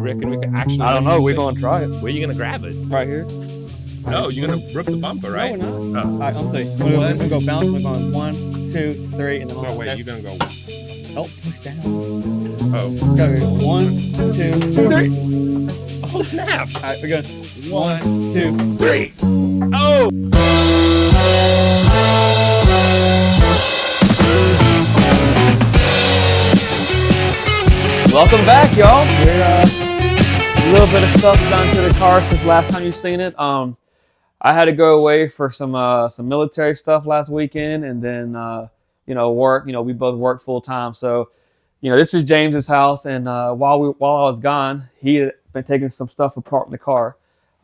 reckon we can actually? I don't know. We're gonna try it. Where are you gonna grab it? Right here. No, you're gonna rip the bumper, right? No, we're not. Oh. All right, on 3. We're gonna go bounce. We're going 1, 2, 3, and then No, wait, you're gonna go. Oh, push down. Oh. Go. 1, 2, 3. Oh, snap. All right, we're going 1, 2, 3. Oh! Welcome back, y'all. We're a little bit of stuff done to the car since last time you've seen it. I had to go away for some military stuff last weekend, and then work. We both worked full time, so this is James's house. And while I was gone, he had been taking some stuff apart in the car.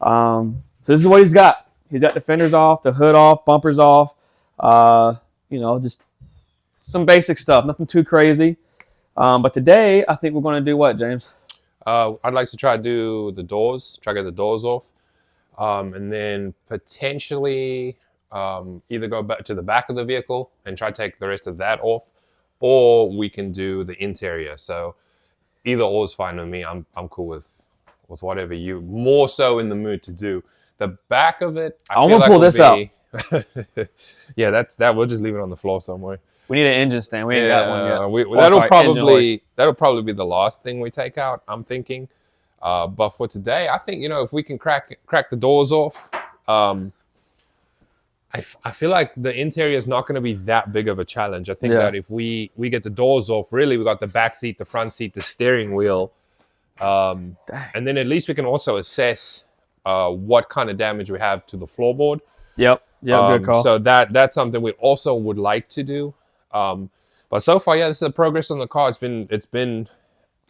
So this is what he's got. He's got the fenders off, the hood off, bumpers off. Just some basic stuff, nothing too crazy. But today, I think we're going to do what, James? I'd like to try to do the doors, try to get the doors off. And then potentially either go back to the back of the vehicle and try to take the rest of that off, or we can do the interior. So either or is fine with me. I'm cool with whatever you more so in the mood to do. The back of it, I want to pull this out. Yeah, that. We'll just leave it on the floor somewhere. We need an engine stand. We ain't got one yet. That'll probably be the last thing we take out, I'm thinking. But for today, I think if we can crack the doors off, I feel like the interior is not going to be that big of a challenge. I think that if we get the doors off, really we got the back seat, the front seat, the steering wheel, and then at least we can also assess what kind of damage we have to the floorboard. Yep. Good call. So that's something we also would like to do. But so far, this is the progress on the car. It's been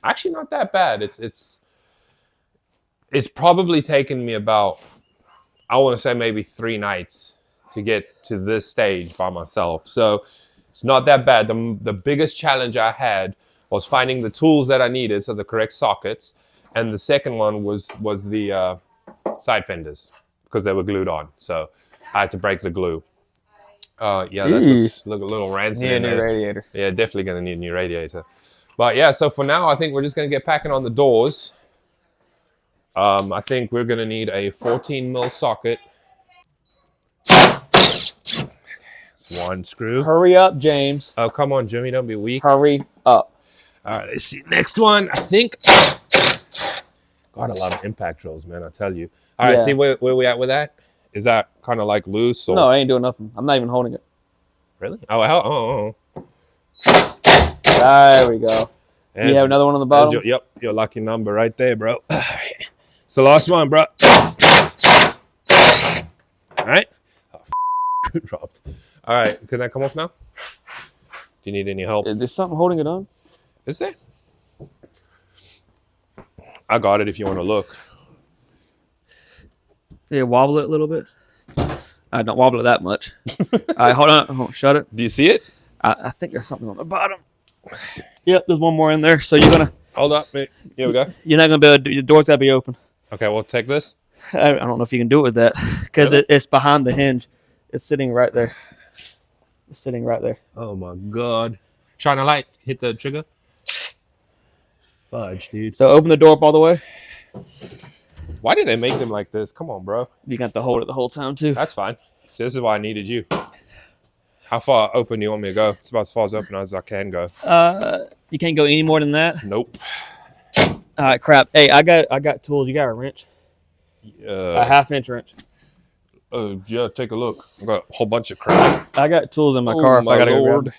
actually not that bad. It's probably taken me about, I want to say maybe 3 nights to get to this stage by myself. So it's not that bad. The biggest challenge I had was finding the tools that I needed, so the correct sockets. And the second one was the side fenders, because they were glued on. So I had to break the glue. That looks a little rancid. Need a new radiator. Yeah, definitely going to need a new radiator. But yeah, so for now, I think we're just going to get packing on the doors. I think we're going to need a 14 mil socket. It's one screw. Hurry up, James. Oh, come on, Jimmy, don't be weak. Hurry up. All right, let's see. Next one, I think. God, I love impact drills, man, I tell you. All right, see where we at with that? Is that kind of like loose? Or... No, I ain't doing nothing. I'm not even holding it. Really? Oh. There we go. You have another one on the bottom? Your lucky number right there, bro. It's the last one, bro. All right. Oh, dropped. All right. Can that come off now? Do you need any help? Is there something holding it on? Is there? I got it if you want to look. Yeah, wobble it a little bit. I don't wobble it that much. All right, hold on. Shut it. Do you see it? I think there's something on the bottom. Yep, there's one more in there. So you're gonna hold up. Here we go. You're not gonna be able to. Your door's gotta be open. Okay, we'll take this. I don't know if you can do it with that because it's behind the hinge. It's sitting right there. It's sitting right there. Oh my god! Shine a light. Hit the trigger. Fudge, dude. So open the door up all the way. Why do they make them like this? Come on, bro. You got to hold it the whole time, too. That's fine. See, this is why I needed you. How far open do you want me to go? It's about as far as open as I can go. You can't go any more than that? Nope. All right, crap. Hey, I got tools. You got a wrench? A half-inch wrench. Yeah, take a look. I got a whole bunch of crap. I got tools in my car if I got to go grab them.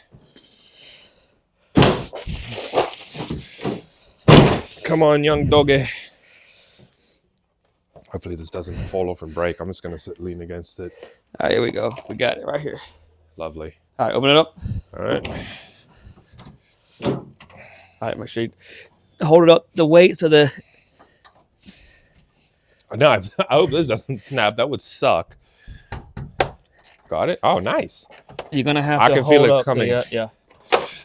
Come on, young doggy. Hopefully this doesn't fall off and break. I'm just going to lean against it. All right, here we go. We got it right here. Lovely. All right, open it up. All right. All right, make sure you hold it up the weight so the... No, I hope this doesn't snap. That would suck. Got it? Oh, nice. You're going to have to hold it coming. Yeah.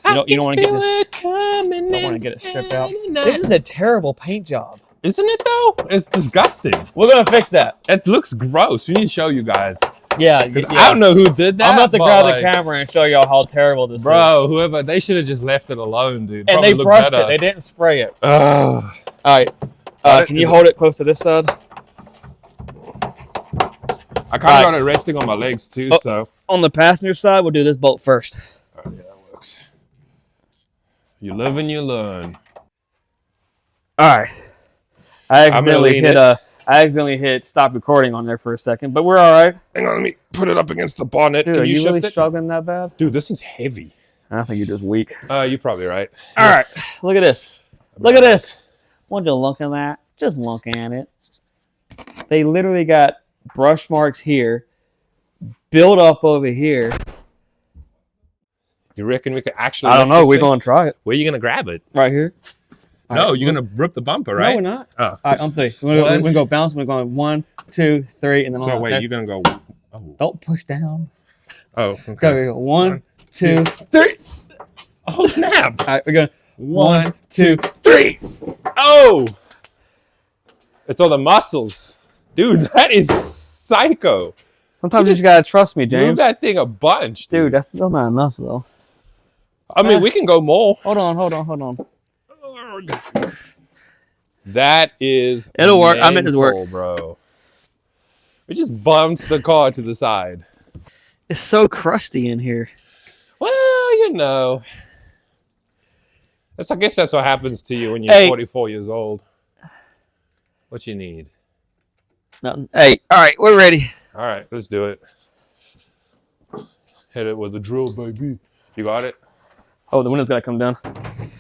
You don't want to get this. Don't want to get it stripped out. This is a terrible paint job. Isn't it though? It's disgusting. We're gonna fix that. It looks gross. We need to show you guys. Yeah. I don't know who did that. I'm about to grab the camera and show y'all how terrible this is. Bro, whoever, they should have just left it alone, dude. And they brushed it. They didn't spray it. All right. Can you hold it close to this side? I kind of got it resting on my legs too, so. On the passenger side, we'll do this bolt first. Yeah, that works. You live and you learn. All right. I accidentally hit stop recording on there for a second, but we're all right. Hang on, let me put it up against the bonnet. Dude, Can are you really shift it? struggling that bad? Dude, this thing's heavy. I think you're just weak. You're probably right. All right. Look at this. Look at this. Want you look at that? Just look at it. They literally got brush marks here, build up over here. You reckon we could actually? I don't know. We're going to try it. Where are you going to grab it? Right here. No, you're going to rip the bumper, right? No, we're not. Oh. All right, on 3. We're going to go bounce. We're going 1, 2, 3, and then so wait, okay. you're going to go. Oh. Don't push down. Oh, okay. Go 1, 2, 3. Oh, snap. All right, we're going 1, 2, 3. Oh. It's all the muscles. Dude, that is psycho. Sometimes you just got to trust me, James. Move that thing a bunch, dude. Dude, that's still not enough, though. I mean, we can go more. Hold on. That is It'll work. I meant it to work, bro. We just bumped the car to the side. It's so crusty in here. Well, you know. I guess that's what happens to you when you're 44 years old. What you need? Nothing. Hey, all right, we're ready. All right, let's do it. Hit it with a drill, baby. You got it? Oh, the window's got to come down.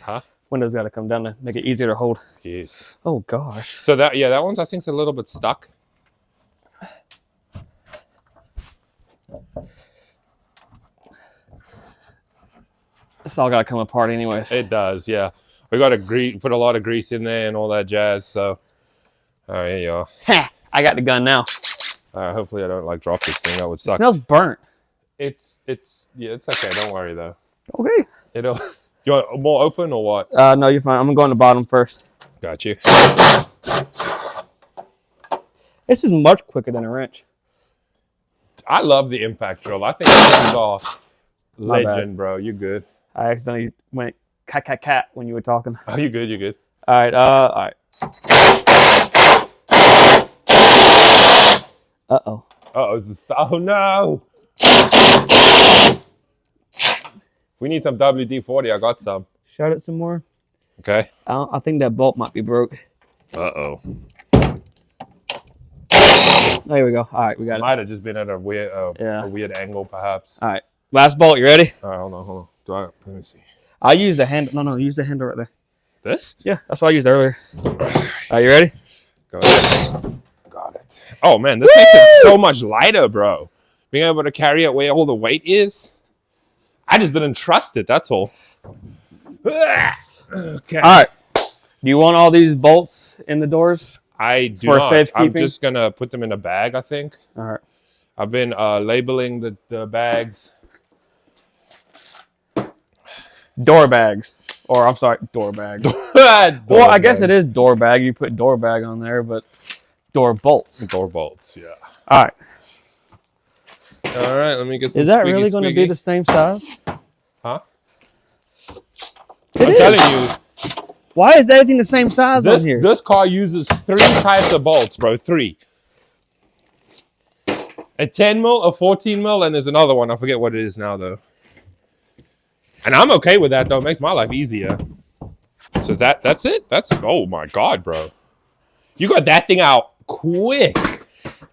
Huh? Window's got to come down to make it easier to hold. Yes. Oh, gosh. So that one's I think is a little bit stuck. It's all got to come apart anyways. It does, yeah. We got to put a lot of grease in there and all that jazz, so. All right, here you are. Ha! I got the gun now. Hopefully I don't drop this thing. That would suck. It smells burnt. It's okay. Don't worry though. Okay. You want more open or what? No, you're fine. I'm gonna go on the bottom first. Got you. This is much quicker than a wrench. I love the impact drill. I think this is all legend, bro. You good? I accidentally went cat when you were talking. Oh, you good? You good? All right. All right. Uh-oh. Oh, no. We need some WD-40. I got some. Shut it some more. Okay. I think that bolt might be broke. Uh-oh. There we go. All right, we got it. Might have just been at a weird angle, perhaps. All right. Last bolt. You ready? All right, hold on. Let me see. I'll use the handle. No, use the handle right there. This? Yeah, that's what I used earlier. Are you ready? Go ahead. Got it. Oh, man, this makes it so much lighter, bro. Being able to carry it where all the weight is. I just didn't trust it, that's all. Okay. All right. Do you want all these bolts in the doors? I do for not. safekeeping? I'm just going to put them in a bag, I think. All right. I've been labeling the bags. Door bags. Or, I'm sorry, door bag. Well, I guess it is door bag. You put door bag on there, but door bolts. Door bolts, yeah. All right. All right, let me get some Is that really going to be the same size? Huh? I'm telling you. Why is everything the same size on here? This car uses 3 types of bolts, bro. 3. A 10 mil, a 14 mil, and there's another one. I forget what it is now, though. And I'm okay with that, though. It makes my life easier. So that's it? Oh, my God, bro. You got that thing out quick.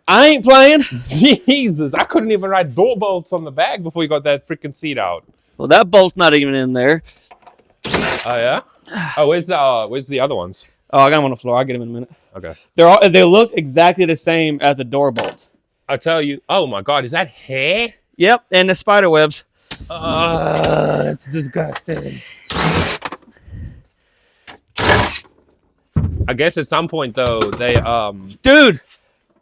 I ain't playing. Jesus. I couldn't even write door bolts on the bag before you got that freaking seat out. Well, that bolt's not even in there. Oh, yeah? Oh, where's the other ones? Oh, I got them on the floor. I'll get them in a minute. Okay. They look exactly the same as a door bolt. I tell you. Oh, my God. Is that hair? Yep, and the spider webs. It's disgusting. I guess at some point though they Dude,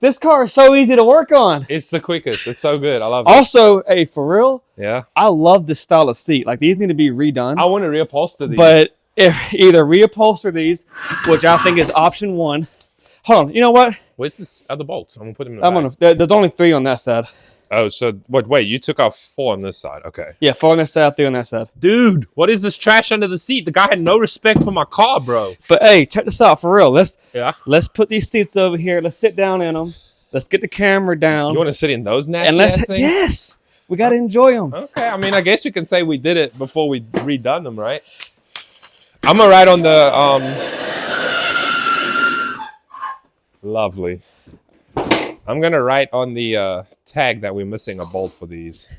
this car is so easy to work on. It's the quickest. It's so good. I love it. Also, hey, for real, yeah. I love this style of seat. Like these need to be redone. I want to reupholster these. But if either reupholster these, which I think is option 1. Hold on, you know what? Where's this other bolts? I'm gonna put them in the bag. There's only 3 on that side. Oh, so wait, you took off 4 on this side. Okay. Yeah, 4 on this side, 3 on that side. Dude, what is this trash under the seat? The guy had no respect for my car, bro. But hey, check this out for real. Let's put these seats over here. Let's sit down in them. Let's get the camera down. You want to sit in those nasty and ass things? Yes, we got to enjoy them. Okay, I mean, I guess we can say we did it before we redone them, right? I'm gonna write on the lovely. I'm gonna write on the tag that we're missing a bolt for these.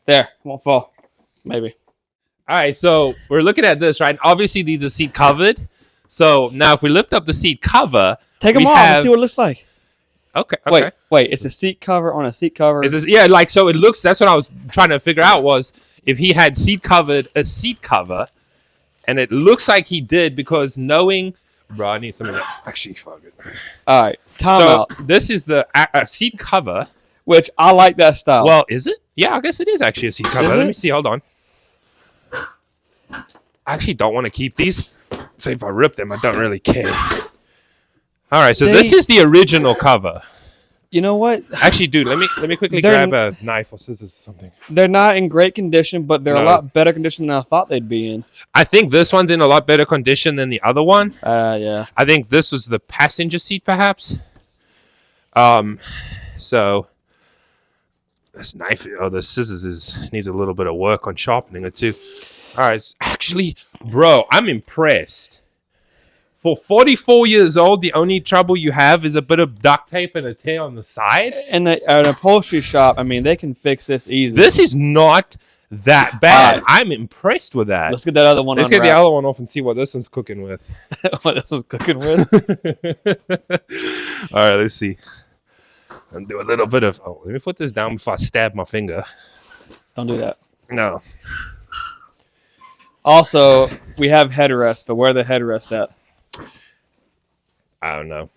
There, won't fall. Maybe. All right, so we're looking at this, right? Obviously, these are seat covered. So now, if we lift up the seat cover, take them off and see what it looks like. Okay. Wait. It's a seat cover on a seat cover. Is this, yeah, like so it looks. That's what I was trying to figure out was if he had a seat cover, and it looks like he did because knowing, bro, I need something. Actually, fuck it. All right, time out. This is the seat cover, which I like that style. Well, is it? Yeah, I guess it is actually a seat cover. Let me see. Hold on. I actually don't want to keep these. So if I rip them, I don't really care. All right, so this is the original cover. You know what? Actually, dude, let me quickly grab a knife or scissors or something. They're not in great condition, but they're a lot better condition than I thought they'd be in. I think this one's in a lot better condition than the other one. Yeah. I think this was the passenger seat, perhaps. So this knife, the scissors needs a little bit of work on sharpening it too. All right, actually, bro, I'm impressed. For 44 years old, the only trouble you have is a bit of duct tape and a tear on the side. And an upholstery shop, I mean, they can fix this easily. This is not that bad. I'm impressed with that. Let's get that other one Let's get the other one off and see what this one's cooking with. What this one's cooking with? All right, let's see. And do a little bit of... Oh, let me put this down before I stab my finger. Don't do that. No. Also, we have headrests, but where are the headrests at? I don't know.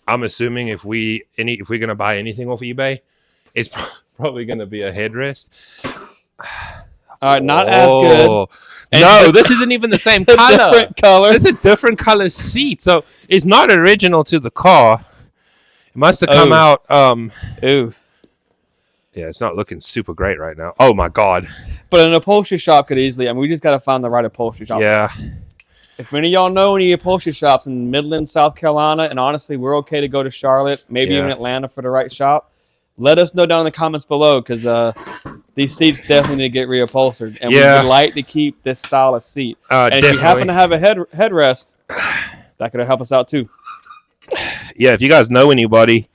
I'm assuming if we're gonna buy anything off eBay, it's probably gonna be a headrest. All right, not as good. No, this isn't even the same color. Different color. It's a different color seat, so it's not original to the car. It must have come out. Ooh. Yeah, it's not looking super great right now. Oh my god. But an upholstery shop could easily. I mean, we just got to find the right upholstery shop. Yeah. If any of y'all know any upholstery shops in Midland, South Carolina, and honestly, we're okay to go to Charlotte, maybe even Atlanta for the right shop, let us know down in the comments below because these seats definitely need to get reupholstered. And we would like to keep this style of seat. And if you happen to have a headrest, that could help us out too. Yeah, if you guys know anybody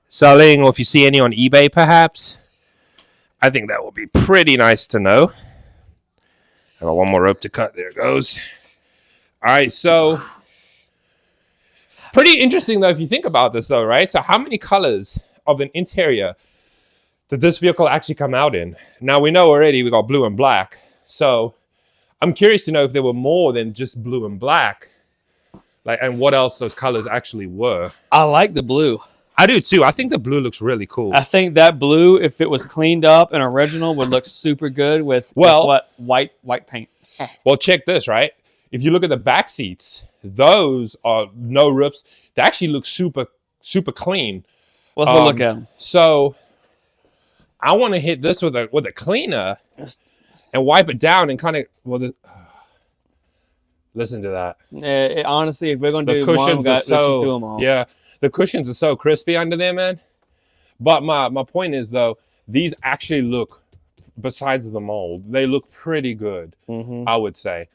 selling or if you see any on eBay perhaps, I think that would be pretty nice to know. I got one more rope to cut. There it goes. All right, so pretty interesting, though, if you think about this, though, right? So how many colors of an interior did this vehicle actually come out in? Now, we know already we got blue and black. So I'm curious to know if there were more than just blue and black, like, and what else those colors actually were. I like the blue. I do, too. I think the blue looks really cool. I think that blue, if it was cleaned up and original, would look super good with white paint. Well, check this, right? If you look at the back seats, those are no rips. They actually look super, super clean. Let's go look at them. So I want to hit this with a cleaner and wipe it down and kind of listen to that. Honestly, if we're gonna do one, let's just do them all. Yeah, the cushions are so crispy under there, man. But my point is though, these actually look, besides the mold, they look pretty good. I would say.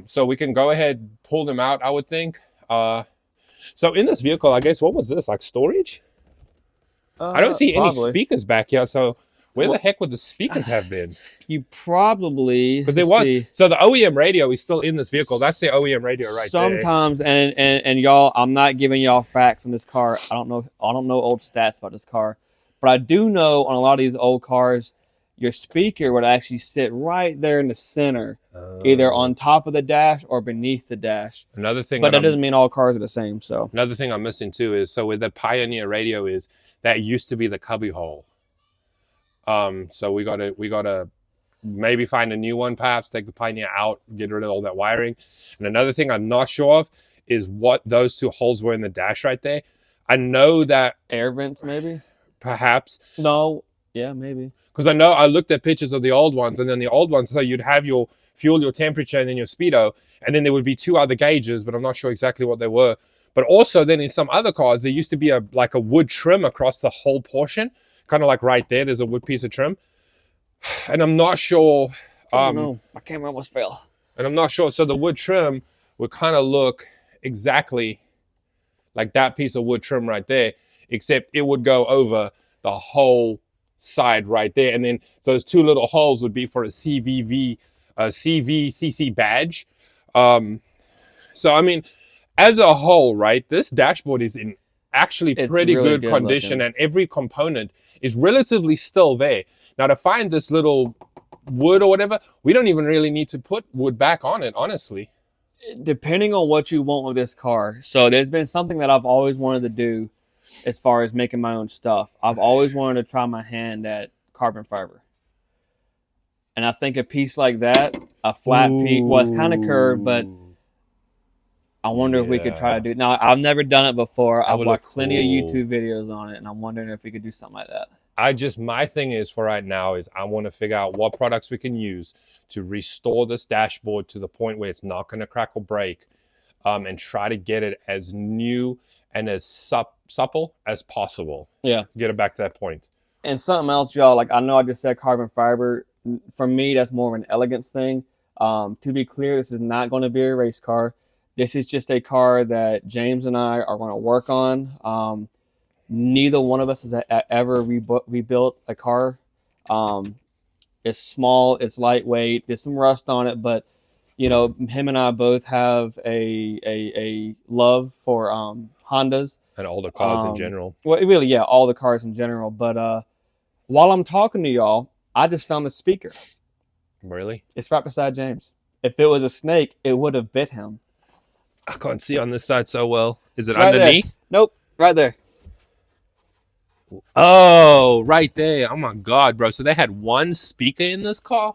So we can go ahead, pull them out, I would think. So in this vehicle, I guess, what was this, like storage? I don't see any speakers back here. So where the heck would the speakers have been? You probably... Because there was... So the OEM radio is still in this vehicle. That's the OEM radio right there. Sometimes, and y'all, I'm not giving y'all facts on this car. I don't know old stats about this car. But I do know on a lot of these old cars, your speaker would actually sit right there in the center, either on top of the dash or beneath the dash. Another thing, but that doesn't mean all cars are the same. So another thing I'm missing too is, so with the Pioneer radio that used to be the cubby hole. So we gotta maybe find a new one, perhaps take the Pioneer out, get rid of all that wiring. And another thing I'm not sure of is what those two holes were in the dash right there. I know that Air vents, maybe? perhaps. No. Yeah, maybe. Because I know I looked at pictures of the old ones, and then the old ones, so you'd have your fuel, your temperature, and then your speedo, and then there would be two other gauges, but I'm not sure exactly what they were. But also then in some other cars, there used to be a wood trim across the whole portion, kind of like right there, there's a wood piece of trim. And I'm not sure. Oh no, my camera almost fell. And I'm not sure. So the wood trim would kind of look exactly like that piece of wood trim right there, except it would go over the whole side right there. And then those two little holes would be for a CVCC badge. So, I mean, as a whole, right, this dashboard is in actually pretty really good condition looking. And every component is relatively still there. Now, to find this little wood or whatever, we don't even really need to put wood back on it, honestly. Depending on what you want with this car. So there's been something that I've always wanted to do as far as making my own stuff. I've always wanted to try my hand at carbon fiber. And I think a piece like that, a flat piece, well, it's kind of curved, but I wonder if we could try to do it. Now, I've never done it before. I've watched plenty of YouTube videos on it, and I'm wondering if we could do something like that. My thing is for right now is I want to figure out what products we can use to restore this dashboard to the point where it's not going to crack or break, and try to get it as new and as supple as possible. Yeah. Get it back to that point. And something else, y'all, like I know I just said carbon fiber. For me, that's more of an elegance thing. To be clear, this is not going to be a race car. This is just a car that James and I are going to work on. Neither one of us has ever rebuilt a car. It's small, it's lightweight, there's some rust on it, but you know, him and I both have a love for Hondas and all the cars in general. Well, really, yeah, all the cars in general. But while I'm talking to y'all, I just found the speaker. Really? It's right beside James. If it was a snake, it would have bit him. I can't see on this side so well. Is it right underneath? There. Nope, right there. Oh, right there. Oh my God, bro. So they had one speaker in this car?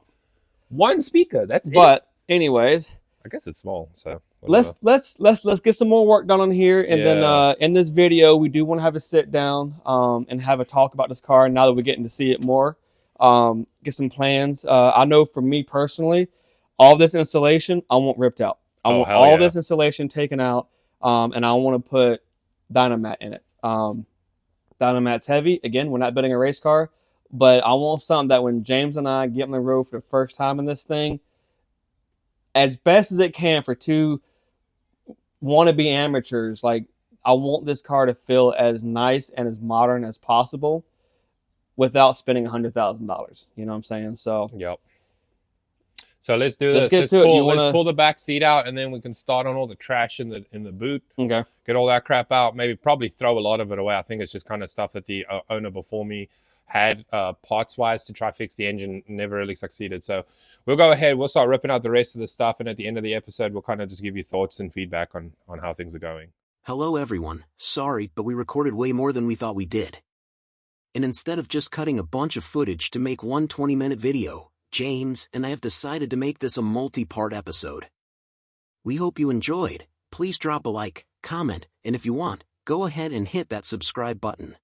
One speaker. That's it. But anyways, I guess it's small, so whatever. let's get some more work done on here, and then in this video we do want to have a sit down and have a talk about this car now that we're getting to see it more. Get some plans. I know for me personally, all this insulation I want ripped out. I want all this insulation taken out, and I want to put Dynamat in it. Dynamat's heavy. Again, we're not building a race car, but I want something that when James and I get on the road for the first time in this thing, as best as it can for two wannabe amateurs, like I want this car to feel as nice and as modern as possible without spending $100,000. You know what I'm saying? So yep. So let's do this. Let's pull the back seat out, and then we can start on all the trash in the boot. Okay. Get all that crap out. Probably throw a lot of it away. I think it's just kind of stuff that the owner before me had parts-wise to try fix the engine. Never really succeeded. So we'll go ahead. We'll start ripping out the rest of the stuff, and at the end of the episode, we'll kind of just give you thoughts and feedback on how things are going. Hello, everyone. Sorry, but we recorded way more than we thought we did. And instead of just cutting a bunch of footage to make one 20-minute video, James and I have decided to make this a multi-part episode. We hope you enjoyed. Please drop a like, comment, and if you want, go ahead and hit that subscribe button.